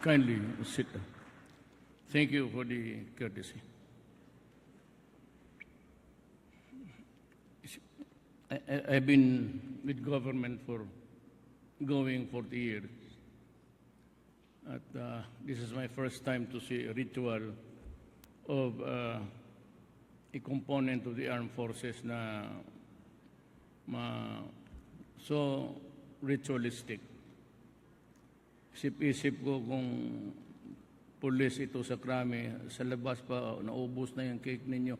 Kindly sit. Thank you for the courtesy. I've been with government for going 40 years. This is my first time to see a ritual of a component of the armed forces na so ritualistic. Isip-isip ko kung pulis ito sa krami, sa labas pa, naubos na yung cake ninyo.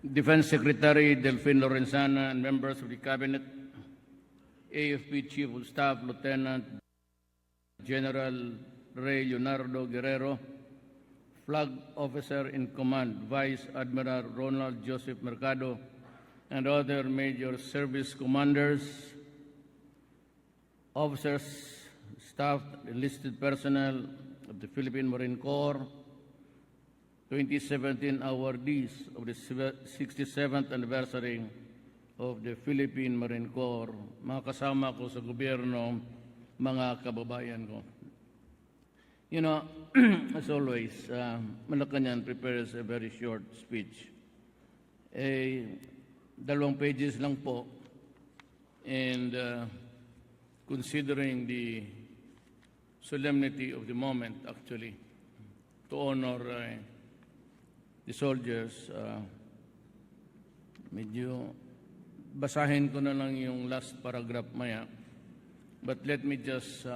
Defense Secretary Delfin Lorenzana and members of the Cabinet, AFP Chief of Staff Lieutenant General Rey Leonardo Guerrero, Flag Officer in Command Vice Admiral Ronald Joseph Mercado, and other major service commanders, officers, staff, enlisted personnel of the Philippine Marine Corps, 2017 awardees of the 67th anniversary of the Philippine Marine Corps, mga kasama ko sa gobyerno, mga kababayan ko. You know, as always, Malacanang prepares a very short speech. 2 pages lang po, and considering the solemnity of the moment, actually, to honor the soldiers, medyo basahin ko na lang yung last paragraph maya. But let me just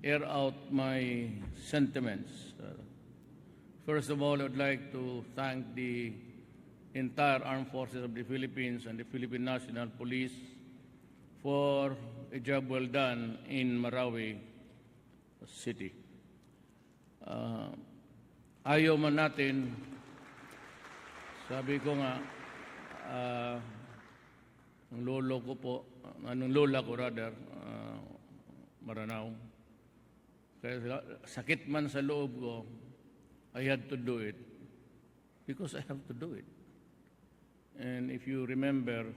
air out my sentiments. First of all, I would like to thank the entire armed forces of the Philippines and the Philippine National Police for a job well done in Marawi City. Ayaw man natin, sabi ko nga, ang lolo ko po, anong lola ko rather, Maranao. Kaya sakit man sa loob ko, I had to do it because I have to do it. And if you remember,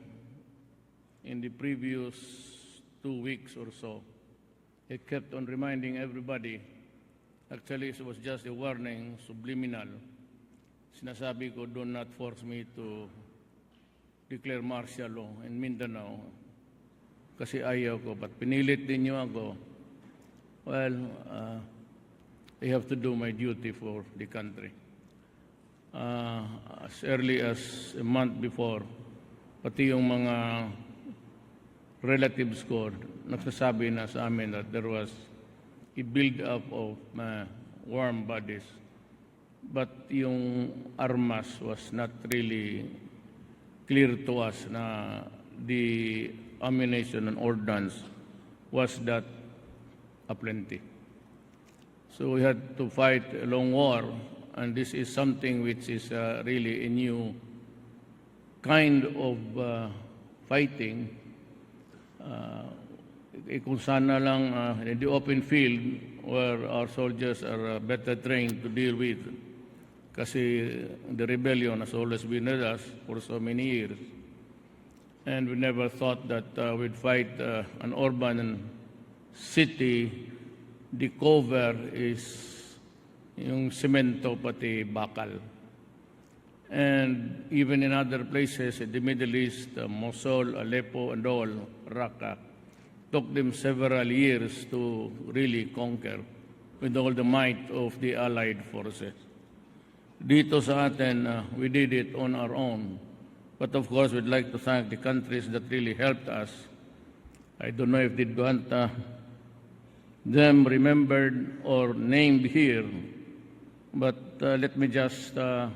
in the previous 2 weeks or so, I kept on reminding everybody. Actually, it was just a warning, subliminal. Sinasabi ko, do not force me to declare martial law in Mindanao kasi ayaw ko. But pinilit din niyo ako. Well, I have to do my duty for the country. As early as a month before, pati yung mga relatives ko nagsasabi na sa amin that there was a build-up of warm bodies. But yung armas was not really clear to us na the ammunition and ordnance was that aplenty. So we had to fight a long war, and this is something which is really a new kind of fighting. Kung sana lang in the open field where our soldiers are better trained to deal with. Kasi the rebellion has always been with us for so many years. And we never thought that we'd fight an urban city. The cover is yung semento pati bakal. And even in other places in the Middle East, Mosul, Aleppo, and all, Raqqa, took them several years to really conquer with all the might of the Allied forces. Dito sa atin, we did it on our own. But of course, we'd like to thank the countries that really helped us. I don't know if they want them remembered or named here, but let me just, well,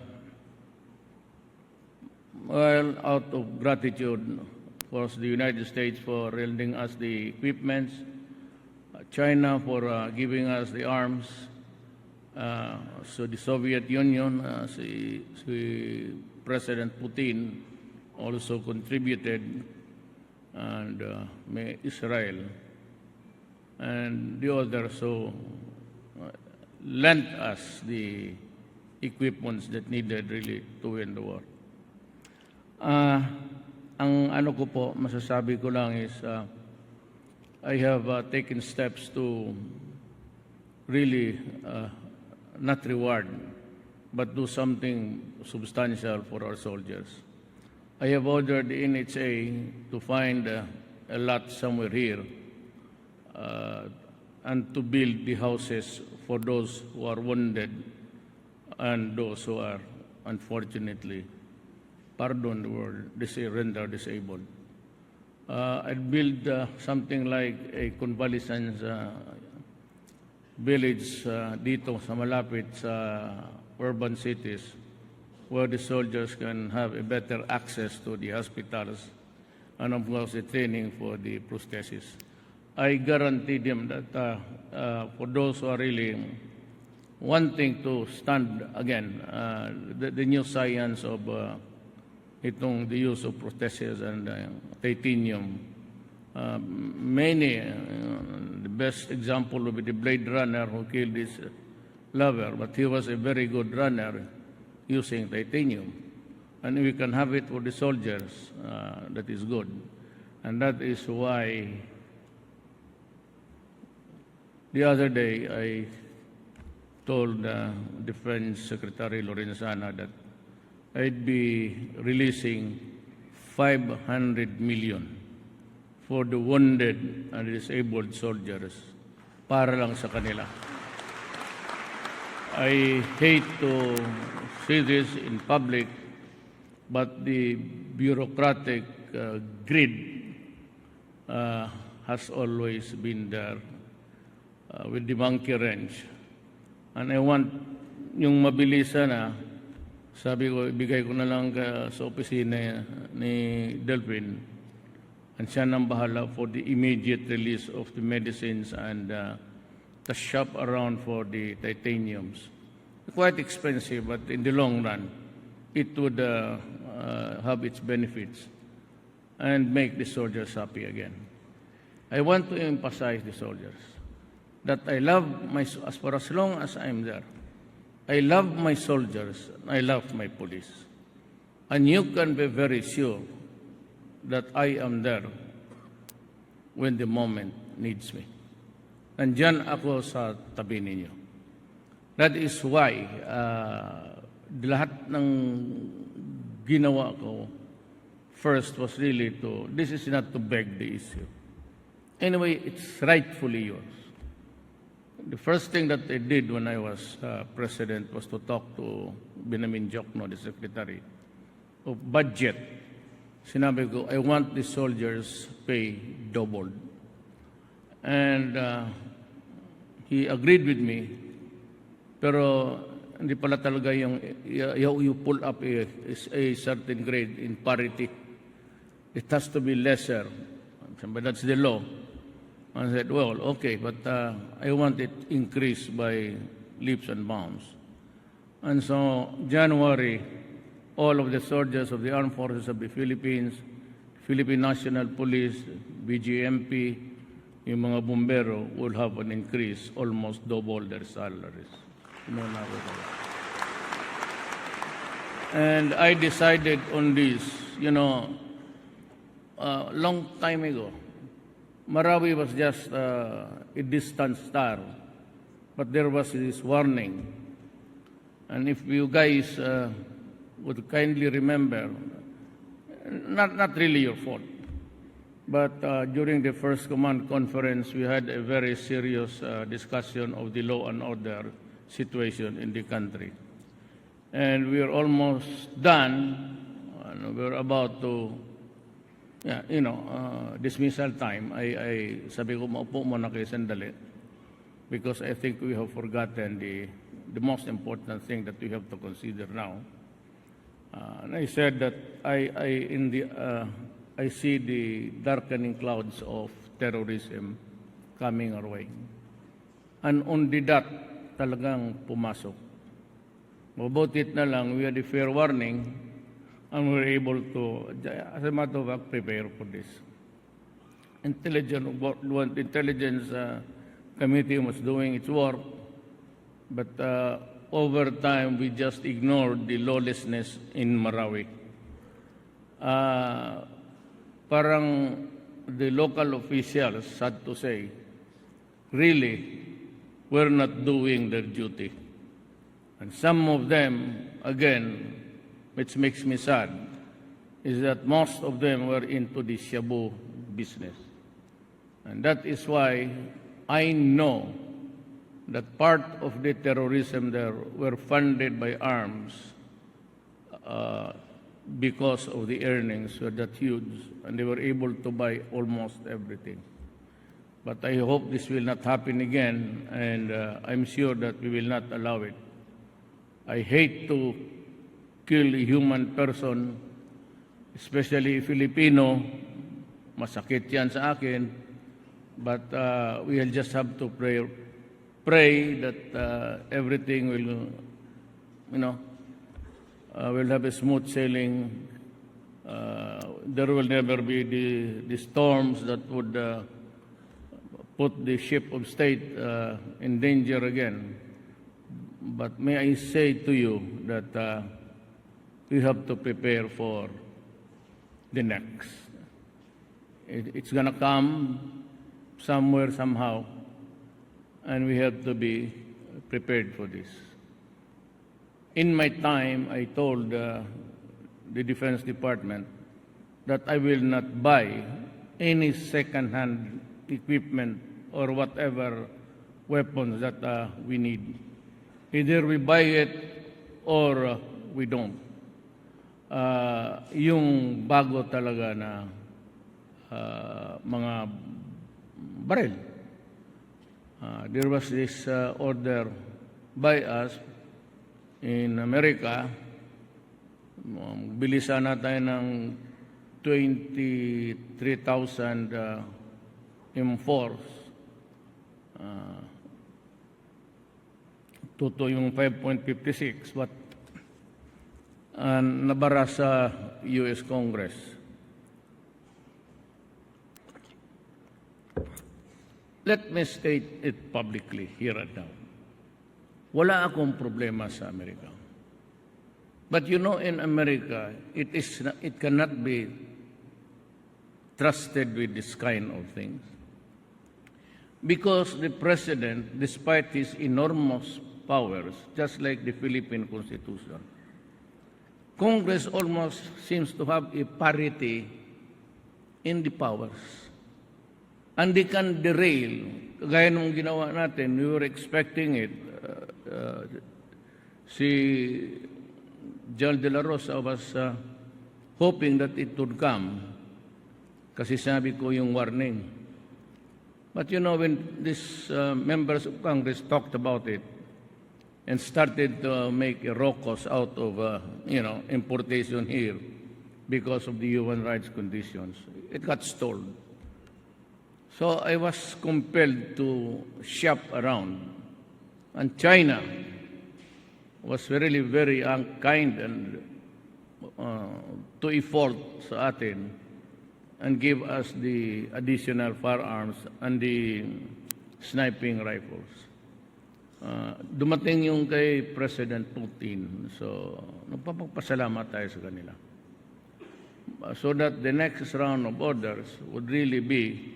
out of gratitude, of course, the United States for lending us the equipments, China for giving us the arms, so the Soviet Union, si President Putin also contributed, and Israel. and the others who lent us the equipments that needed really to win the war. Ang ano ko po, masasabi ko lang is I have taken steps to really not reward but do something substantial for our soldiers. I have ordered the NHA to find a lot somewhere here and to build the houses for those who are wounded and those who are unfortunately, pardon the word, rendered disabled. I'd build something like a convalescence village dito sa malapit sa urban cities where the soldiers can have a better access to the hospitals and of course the training for the prosthesis. I guarantee them that for those who are really wanting to stand again, the new science of the use of prosthesis and titanium, many, the best example would be the Blade Runner who killed his lover, but he was a very good runner using titanium. And we can have it for the soldiers, that is good. And that is why the other day I told Defense Secretary Lorenzana that I'd be releasing 500 million for the wounded and disabled soldiers para lang sa kanila. I hate to say this in public, but the bureaucratic grid has always been there with the monkey wrench. And I want yung mabilisan na, sabi ko, ibigay ko na lang sa opisina ni Delphine, and siya nang bahala for the immediate release of the medicines and the shop around for the titaniums. Quite expensive, but in the long run, it would have its benefits and make the soldiers happy again. I want to emphasize the soldiers that I love as for as long as I'm there, I love my soldiers, I love my police. And you can be very sure that I am there when the moment needs me. Nandyan ako sa tabi ninyo. That is why lahat ng ginawa ko first was really this is not to beg the issue. Anyway, it's rightfully yours. The first thing that I did when I was president was to talk to Binamin Jokno, the secretary of budget. Sinabi ko, I want the soldiers' pay doubled. And he agreed with me, pero hindi pala talaga you pull up a certain grade in parity. It has to be lesser. But that's the law. I said, well, okay, but I want it increased by leaps and bounds. And so, January, all of the soldiers of the armed forces of the Philippines, Philippine National Police, BGMP, yung mga bumbero will have an increase, almost double their salaries. And I decided on this, long time ago. Marawi was just a distant star, but there was this warning. And if you guys would kindly remember, not really your fault, but during the first command conference, we had a very serious discussion of the law and order situation in the country. And we are almost done, and we're about to dismissal time, I sabi ko, maupo muna kayo sandali because I think we have forgotten the most important thing that we have to consider now. And I said that I see the darkening clouds of terrorism coming our way. And on the dot, talagang pumasok. Mabutit na lang, we had a fair warning, and we're able to, as a matter of fact, prepare for this. Intelligence committee was doing its work, but over time we just ignored the lawlessness in Marawi. Parang the local officials, sad to say, really were not doing their duty. And some of them, again, which makes me sad, is that most of them were into the shabu business. And that is why I know that part of the terrorism there were funded by arms because of the earnings were that huge, and they were able to buy almost everything. But I hope this will not happen again, and I'm sure that we will not allow it. I hate to kill a human person, especially Filipino. Masakit yan sa akin. But we'll just have to pray that everything will, will have a smooth sailing. There will never be the storms that would put the ship of state in danger again. But may I say to you that we have to prepare for the next. It's going to come somewhere, somehow, and we have to be prepared for this. In my time, I told the Defense Department that I will not buy any second-hand equipment or whatever weapons that we need. Either we buy it or we don't. Yung bago talaga na mga baril. There was this order by us in America. Bilisan na tayo ng 23,000 M4s. Tuto yung 5.56, but nabara sa U.S. Congress. Let me state it publicly here and now. Wala akong problema sa Amerika. But you know, in America, it cannot be trusted with this kind of things. Because the president, despite his enormous powers, just like the Philippine Constitution, Congress almost seems to have a parity in the powers. And they can derail. Kagaya nung ginawa natin, we were expecting it. Si John De La Rosa was hoping that it would come. Kasi sabi ko yung warning. But you know, when these members of Congress talked about it and started to make a raucous out of, importation here because of the human rights conditions, it got stalled. So I was compelled to shop around. And China was really very unkind and to a fault sa atin and give us the additional firearms and the sniping rifles. Dumating yung kay President Putin, so nagpapagpasalamat tayo sa kanila. So that the next round of orders would really be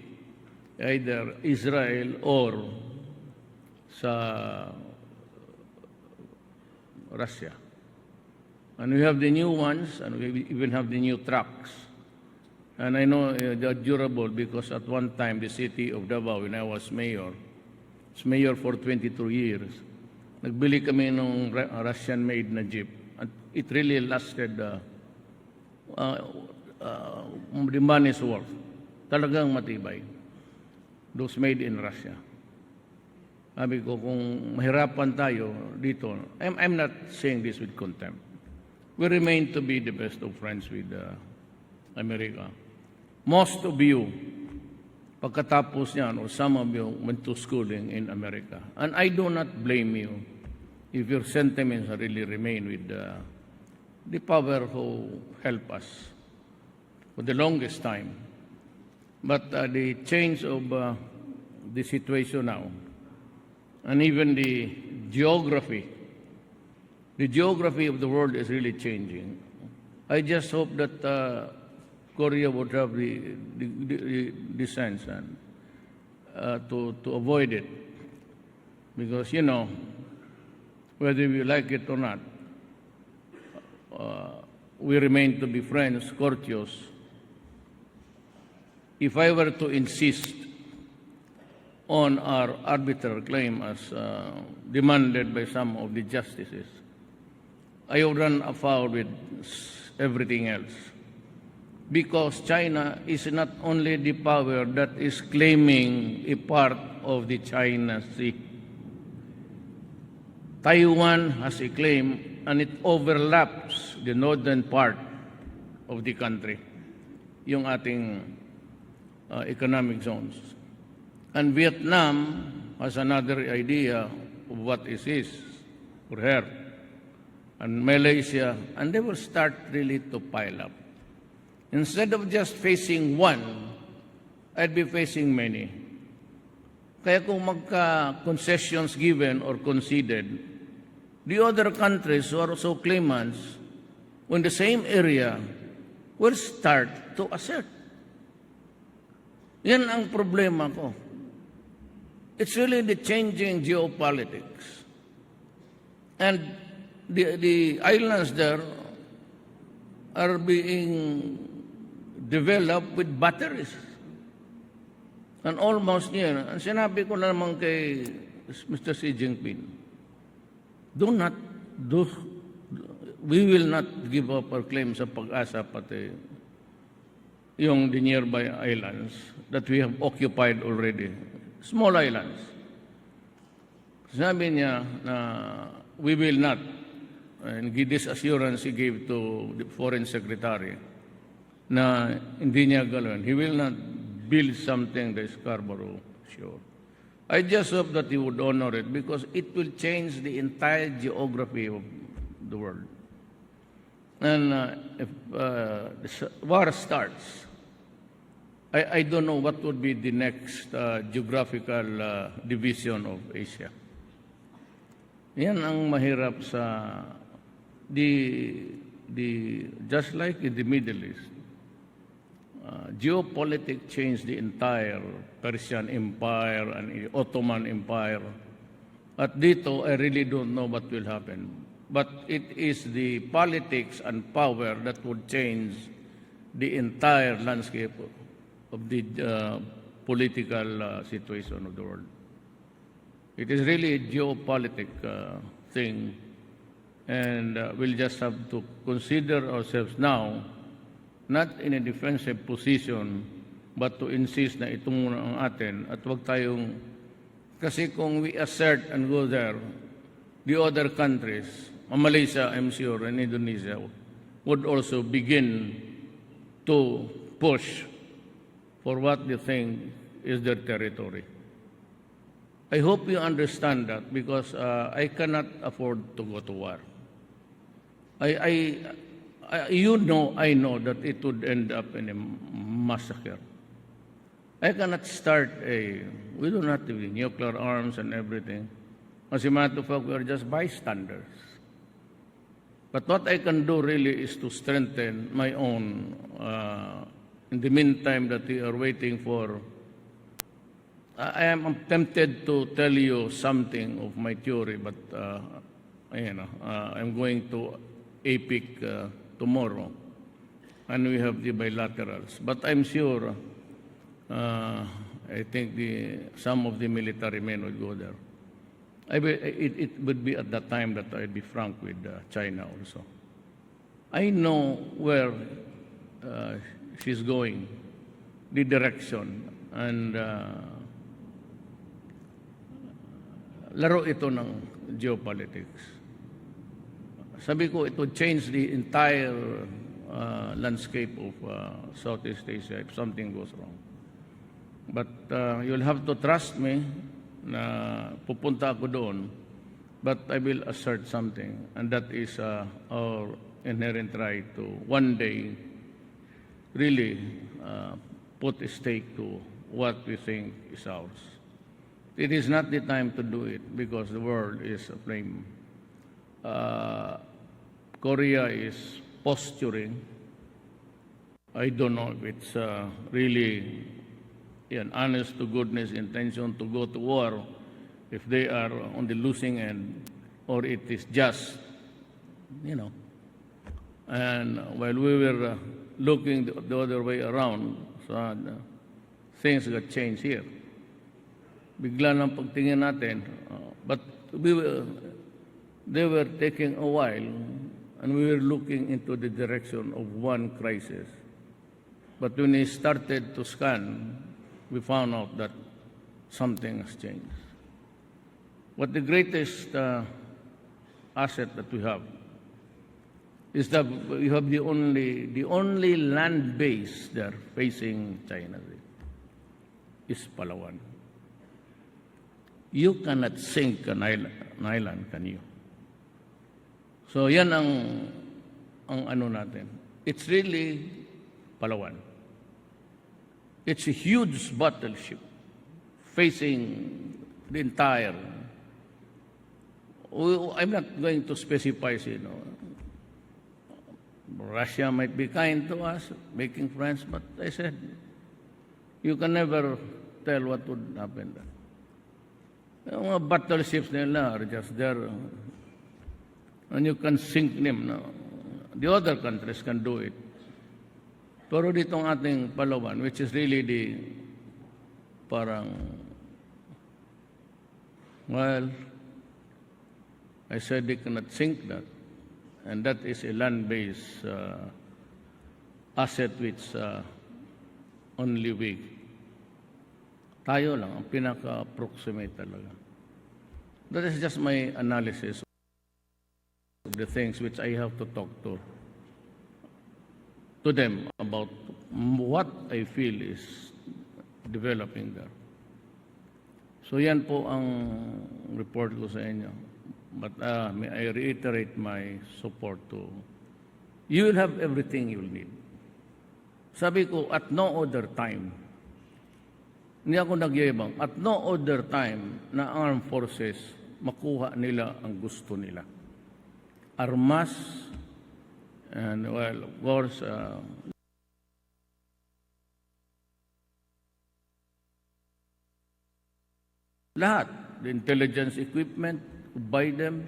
either Israel or sa Russia. And we have the new ones, and we even have the new trucks. And I know they're durable because at one time the city of Davao, when I was mayor for 22 years, nagbili kami ng Russian-made na jeep. And it really lasted the money's worth. Talagang matibay. Those made in Russia. Sabi ko, kung mahirapan tayo dito, I'm not saying this with contempt. We remain to be the best of friends with America. Most of you, pagkatapos niyan, or some of you went to schooling in America. And I do not blame you if your sentiments really remain with the power who helped us for the longest time. But the change of the situation now, and even the geography. The geography of the world is really changing. I just hope that Korea would have the sense and to avoid it, because whether we like it or not, we remain to be friends, courteous. If I were to insist on our arbitral claim as demanded by some of the justices, I would run afoul with everything else. Because China is not only the power that is claiming a part of the China Sea. Taiwan has a claim, and it overlaps the northern part of the country, yung ating economic zones. And Vietnam has another idea of what is his or her. And Malaysia, and they will start really to pile up. Instead of just facing one, I'd be facing many. Kaya kung magka-concessions given or conceded, the other countries who are also claimants in the same area will start to assert. Yan ang problema ko. It's really the changing geopolitics. And the islands there are being developed with batteries. And almost yan. Ang sinabi ko na naman kay Mr. Xi Jinping, we will not give up our claim sa pag-asa pati yung the nearby islands that we have occupied already. Small islands. Sabi niya na we will not, and this assurance he gave to the Foreign Secretary, na hindi niya gawin. He will not build something that is Scarborough Shoal. I just hope that he would honor it, because it will change the entire geography of the world. And if the war starts, I don't know what would be the next geographical division of Asia. Yan ang mahirap sa just like in the Middle East. Geopolitics changed the entire Persian Empire and the Ottoman Empire. At dito, I really don't know what will happen. But it is the politics and power that would change the entire landscape of the political situation of the world. It is really a geopolitic thing, and we'll just have to consider ourselves now not in a defensive position, but to insist na ito muna ang atin at wag tayong, kasi kung we assert and go there, the other countries, Malaysia, I'm sure, and Indonesia, would also begin to push for what they think is their territory. I hope you understand that, because I cannot afford to go to war. I know that it would end up in a massacre. I cannot start we do not have nuclear arms and everything. As a matter of fact, we are just bystanders. But what I can do really is to strengthen my own, in the meantime that we are waiting for. I am tempted to tell you something of my theory, but I'm going to APIC tomorrow, and we have the bilaterals. But I'm sure, I think some of the military men will go there. It would be at that time that I'd be frank with China also. I know where she's going, the direction, and laro ito ng geopolitics. Sabi ko, it would change the entire landscape of Southeast Asia if something goes wrong. But you'll have to trust me na pupunta ako doon, but I will assert something, and that is our inherent right to one day really put a stake to what we think is ours. It is not the time to do it because the world is aflame. Korea is posturing. I don't know if it's really an honest to goodness intention to go to war if they are on the losing end, or it is just, And while we were looking the other way around, so, things got changed here. Bigla ng pagtingin natin, but they were taking a while, and we were looking into the direction of one crisis. But when we started to scan, we found out that something has changed. But the greatest asset that we have is that we have the only land base there facing China is Palawan. You cannot sink an island, can you? So yan ang ano natin. It's really Palawan. It's a huge battleship facing the entire. I'm not going to specify, Russia might be kind to us, making friends, but I said, you can never tell what would happen there. Yung mga battleships nila are just there, and you can sink them. No? The other countries can do it. Pero ditong ating Palawan, which is really the parang, well, I said they cannot sink that. And that is a land-based asset which only we. Tayo lang, ang pinaka-approximate talaga. That is just my analysis of the things which I have to talk to them about what I feel is developing there. So yan po ang report ko sa inyo. But may I reiterate my support to, you will have everything you will need. Sabi ko, at no other time, hindi ako nagyayabang, at no other time na armed forces makuha nila ang gusto nila. Armas, and well, of course, lahat, the intelligence equipment, buy them,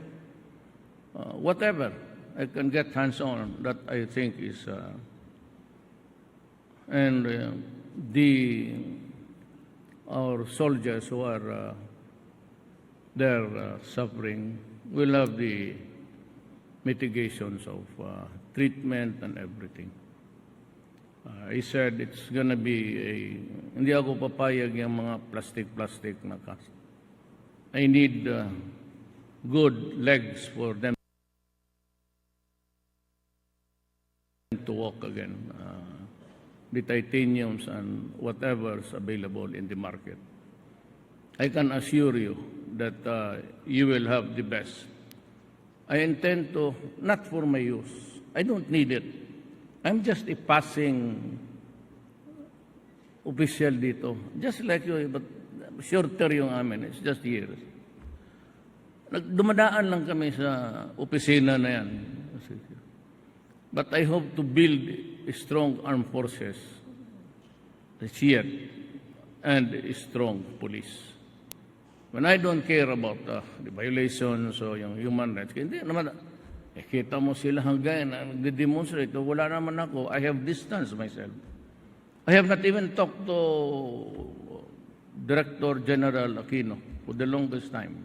whatever I can get hands on that I think is, and our soldiers who are there suffering will have the mitigations of treatment and everything. He said it's gonna be hindi ako papayag yung mga plastic na cast. I need good legs for them to walk again. The titaniums and whatever's available in the market. I can assure you that you will have the best. I intend to, not for my use. I don't need it. I'm just a passing official dito. Just like you, but shorter yung amin. It's just years. Dumadaan lang kami sa opisina na yan. But I hope to build a strong armed forces, yet, and a strong police. When I don't care about the violations o yung human rights, hindi naman, kita mo sila hanggang nagde-demonstrate, wala naman ako, I have distanced myself. I have not even talked to Director General Aquino for the longest time.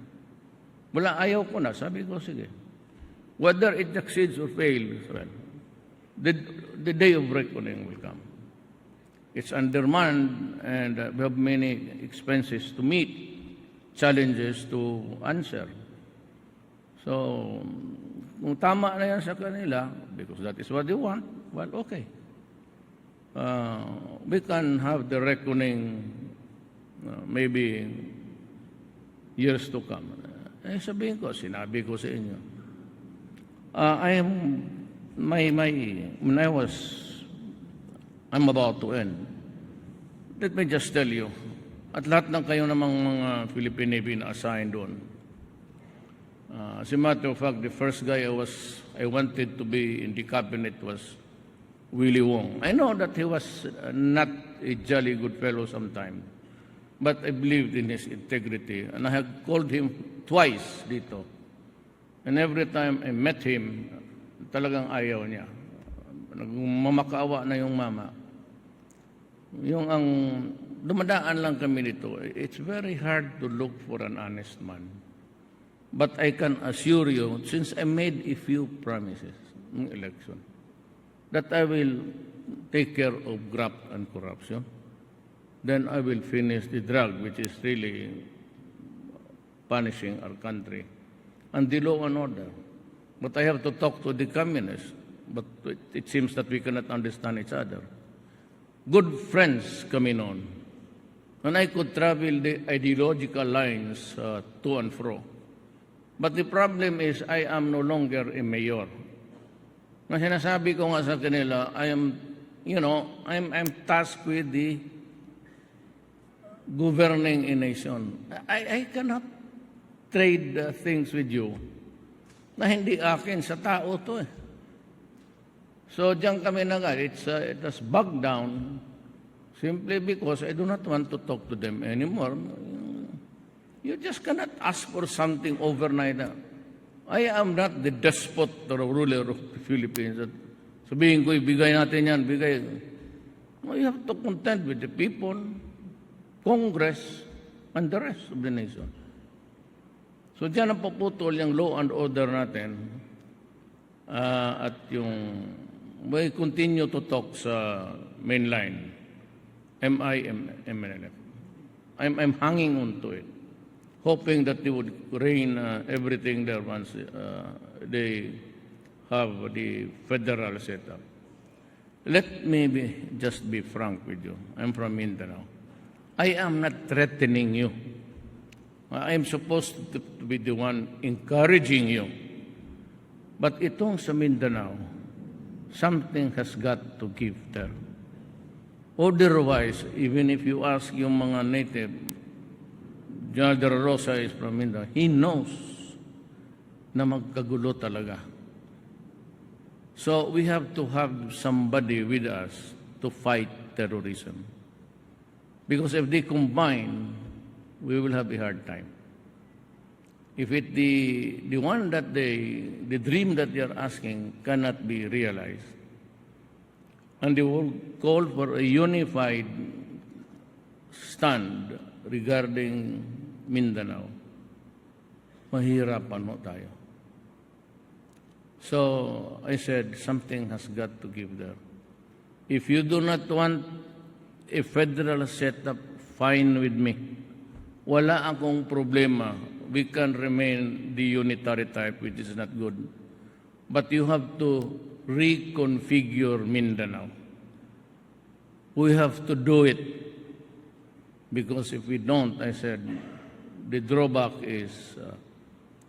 Wala, ayaw ko na. Sabi ko, sige. Whether it succeeds or fails, well, the day of reckoning will come. It's undermanned, and we have many expenses to meet, challenges to answer. So, kung tama na yan sa kanila, because that is what they want, well, okay. We can have the reckoning maybe years to come. Sabihin ko, sinabi ko sa inyo. I'm about to end. Let me just tell you, At lahat ng kayo namang mga Philippine Navy na assigned doon. As a matter of fact, the first guy I wanted to be in the cabinet was Willie Wong. I know that he was not a jolly good fellow sometimes, but I believed in his integrity, and I had called him twice dito. And every time I met him, talagang ayaw niya. Nagmamakaawa na yung mama. Yung ang dumadaan lang kami dito, it's very hard to look for an honest man. But I can assure you, since I made a few promises in election, that I will take care of graft and corruption, then I will finish the drug, which is really punishing our country, and the law and order. But I have to talk to the communists, but it seems that we cannot understand each other. Good friends coming on, and I could travel the ideological lines to and fro. But the problem is, I am no longer a mayor. Na sinasabi ko nga sa kanila, I'm tasked with the governing a nation. I cannot trade things with you na hindi akin, sa tao to eh. So diyan kami na nga, it has bugged down simply because I do not want to talk to them anymore. You just cannot ask for something overnight. I am not the despot or ruler of the Philippines. Sabihin ko, ibigay natin yan, bigay. No, you have to contend with the people, Congress, and the rest of the nation. So diyan ang paputol yung law and order natin at yung we continue to talk sa mainline, MIMLF. I'm hanging on to it, hoping that they would rein everything there once they have the federal setup. Let me just be frank with you. I'm from Mindanao. I am not threatening you. I am supposed to be the one encouraging you. But itong sa Mindanao, something has got to give there. Otherwise, even if you ask yung mga native, General De La Rosa is from Mindanao. He knows na magkagulo talaga. So we have to have somebody with us to fight terrorism. Because if they combine, we will have a hard time. If the one that the dream that they are asking cannot be realized, and they will call for a unified stand regarding Mindanao, mahirapan ho tayo. So I said, something has got to give there. If you do not want a federal setup, fine with me. Wala akong problema. We can remain the unitary type, which is not good. But you have to reconfigure Mindanao. We have to do it. Because if we don't, I said, the drawback is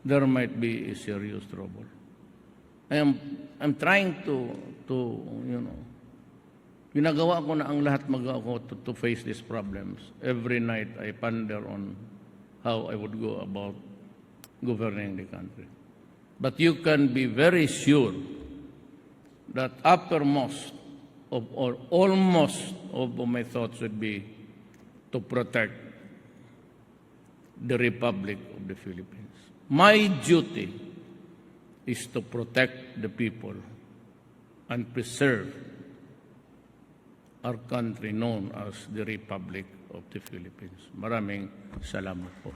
there might be a serious trouble. I'm trying to ginagawa ko na ang lahat magawa ko to face these problems. Every night I ponder on how I would go about governing the country. But you can be very sure that uppermost of, or almost of my thoughts would be to protect the Republic of the Philippines. My duty is to protect the people and preserve our country known as the Republic of the Philippines. Maraming salamat po.